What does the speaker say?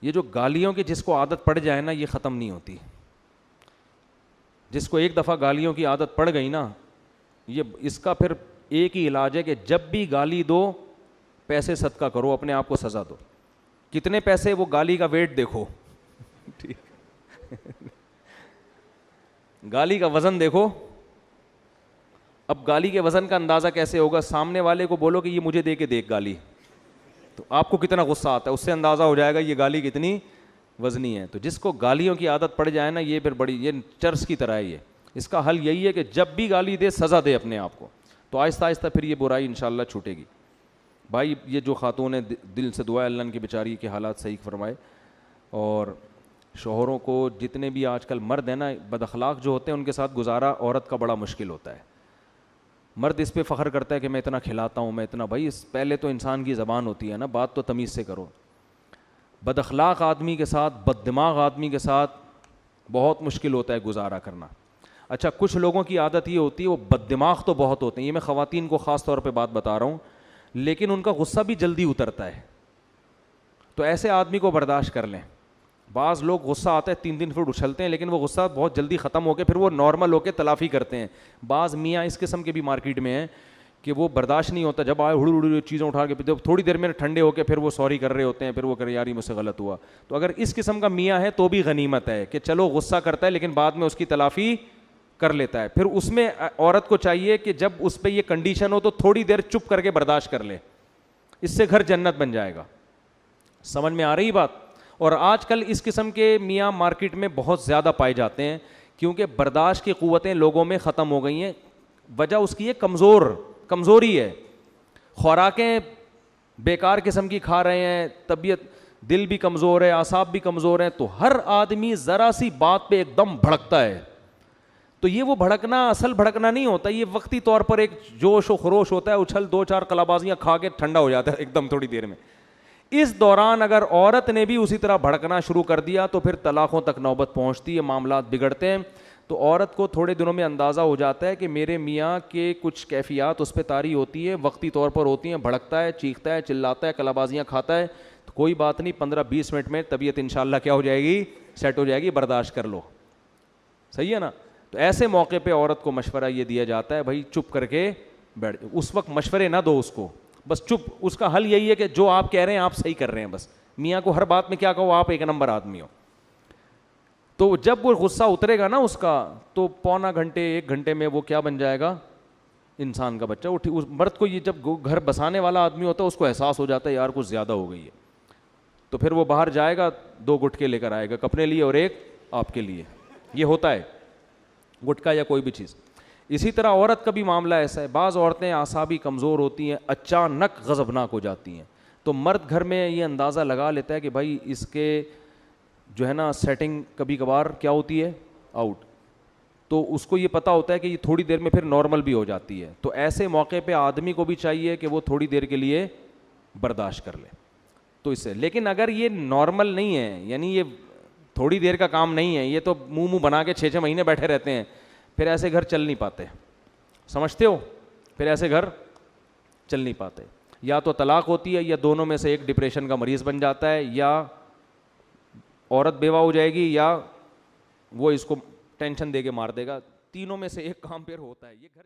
یہ جو گالیوں کی جس کو عادت پڑ جائے نا یہ ختم نہیں ہوتی. جس کو ایک دفعہ گالیوں کی عادت پڑ گئی نا, یہ اس کا پھر ایک ہی علاج ہے کہ جب بھی گالی دو پیسے صدقہ کرو, اپنے آپ کو سزا دو. کتنے پیسے, وہ گالی کا ویٹ دیکھو, گالی کا وزن دیکھو. اب گالی کے وزن کا اندازہ کیسے ہوگا؟ سامنے والے کو بولو کہ یہ مجھے دے کے دیکھ گالی, تو آپ کو کتنا غصہ آتا ہے, اس سے اندازہ ہو جائے گا یہ گالی کتنی وزنی ہے. تو جس کو گالیوں کی عادت پڑ جائے نا یہ پھر بڑی, یہ چرس کی طرح ہے. یہ اس کا حل یہی ہے کہ جب بھی گالی دے سزا دے اپنے آپ کو, تو آہستہ آہستہ پھر یہ برائی انشاءاللہ چھوٹے گی. بھائی یہ جو خاتون ہے دل سے دعا ہے اللہ ان کی بیچاری کے حالات صحیح فرمائے. اور شوہروں کو جتنے بھی آج کل مرد ہیں نا بد اخلاق جو ہوتے ہیں ان کے ساتھ گزارا عورت کا بڑا مشکل ہوتا ہے. مرد اس پہ فخر کرتا ہے کہ میں اتنا کھلاتا ہوں, میں اتنا, بھائی پہلے تو انسان کی زبان ہوتی ہے نا, بات تو تمیز سے کرو. بد اخلاق آدمی کے ساتھ, بد دماغ آدمی کے ساتھ بہت مشکل ہوتا ہے گزارا کرنا. اچھا کچھ لوگوں کی عادت یہ ہوتی ہے وہ بد دماغ تو بہت ہوتے ہیں, یہ میں خواتین کو خاص طور پہ بات بتا رہا ہوں, لیکن ان کا غصہ بھی جلدی اترتا ہے. تو ایسے آدمی کو برداشت کر لیں. بعض لوگ غصہ آتا ہے 3 دن پھر اچھلتے ہیں, لیکن وہ غصہ بہت جلدی ختم ہو کے پھر وہ نارمل ہو کے تلافی کرتے ہیں. بعض میاں اس قسم کے بھی مارکیٹ میں ہیں کہ وہ برداشت نہیں ہوتا, جب آئے ہڑ ہڑ چیزیں اٹھا کے, جب تھوڑی دیر میں ٹھنڈے ہو کے پھر وہ سوری کر رہے ہوتے ہیں, پھر وہ کرے یار یہ مجھ سے غلط ہوا. تو اگر اس قسم کا میاں ہے تو بھی غنیمت ہے کہ چلو غصہ کرتا ہے لیکن بعد میں اس کی تلافی کر لیتا ہے. پھر اس میں عورت کو چاہیے کہ جب اس پہ یہ کنڈیشن ہو تو تھوڑی دیر چپ کر کے برداشت کر لے, اس سے گھر جنت بن جائے گا. سمجھ میں آ رہی بات؟ اور آج کل اس قسم کے میاں مارکیٹ میں بہت زیادہ پائے جاتے ہیں کیونکہ برداشت کی قوتیں لوگوں میں ختم ہو گئی ہیں. وجہ اس کی ہے کمزوری ہے, خوراکیں بیکار قسم کی کھا رہے ہیں, طبیعت دل بھی کمزور ہے, اعصاب بھی کمزور ہیں. تو ہر آدمی ذرا سی بات پہ ایک دم بھڑکتا ہے. تو یہ وہ بھڑکنا اصل بھڑکنا نہیں ہوتا, یہ وقتی طور پر ایک جوش و خروش ہوتا ہے, اچھل 2-4 کلابازیاں کھا کے ٹھنڈا ہو جاتا ہے ایک دم تھوڑی دیر میں. اس دوران اگر عورت نے بھی اسی طرح بھڑکنا شروع کر دیا تو پھر طلاقوں تک نوبت پہنچتی ہے, معاملات بگڑتے ہیں. تو عورت کو تھوڑے دنوں میں اندازہ ہو جاتا ہے کہ میرے میاں کے کچھ کیفیات اس پہ طاری ہوتی ہیں, وقتی طور پر ہوتی ہیں, بھڑکتا ہے, چیختا ہے, چلاتا ہے, کلابازیاں کھاتا ہے. تو کوئی بات نہیں, 15-20 منٹ میں طبیعت انشاءاللہ کیا ہو جائے گی, سیٹ ہو جائے گی, برداشت کر لو. صحیح ہے نا؟ تو ایسے موقع پہ عورت کو مشورہ یہ دیا جاتا ہے بھائی چپ کر کے بیٹھ, اس وقت مشورے نہ دو اس کو, بس چپ. اس کا حل یہی ہے کہ جو آپ کہہ رہے ہیں آپ صحیح کر رہے ہیں, بس میاں کو ہر بات میں کیا کہو, آپ ایک نمبر آدمی ہو. تو جب وہ غصہ اترے گا نا اس کا, تو پونا گھنٹے 1 گھنٹے میں وہ کیا بن جائے گا, انسان کا بچہ. اس مرد کو یہ جب گھر بسانے والا آدمی ہوتا ہے اس کو احساس ہو جاتا ہے یار کچھ زیادہ ہو گئی ہے, تو پھر وہ باہر جائے گا, 2 گٹکے لے کر آئے گا اپنے لیے اور 1 آپ کے لیے. یہ ہوتا ہے گٹکا یا کوئی بھی چیز. اسی طرح عورت کا بھی معاملہ ایسا ہے, بعض عورتیں اعصابی کمزور ہوتی ہیں, اچانک غضبناک ہو جاتی ہیں. تو مرد گھر میں یہ اندازہ لگا لیتا ہے کہ بھائی اس کے جو ہے نا سیٹنگ کبھی کبھار کیا ہوتی ہے, آؤٹ. تو اس کو یہ پتہ ہوتا ہے کہ یہ تھوڑی دیر میں پھر نارمل بھی ہو جاتی ہے. تو ایسے موقع پہ آدمی کو بھی چاہیے کہ وہ تھوڑی دیر کے لیے برداشت کر لے. تو اس سے, لیکن اگر یہ نارمل نہیں ہے, یعنی یہ تھوڑی دیر کا کام نہیں ہے, یہ تو منہ بنا کے 6 مہینے بیٹھے رہتے ہیں, پھر ایسے گھر چل نہیں پاتے. سمجھتے ہو؟ پھر ایسے گھر چل نہیں پاتے. یا تو طلاق ہوتی ہے, یا دونوں میں سے ایک ڈپریشن کا مریض بن جاتا ہے, یا عورت بیوہ ہو جائے گی, یا وہ اس کو ٹینشن دے کے مار دے گا. تینوں میں سے ایک کام پھر ہوتا ہے. یہ گھر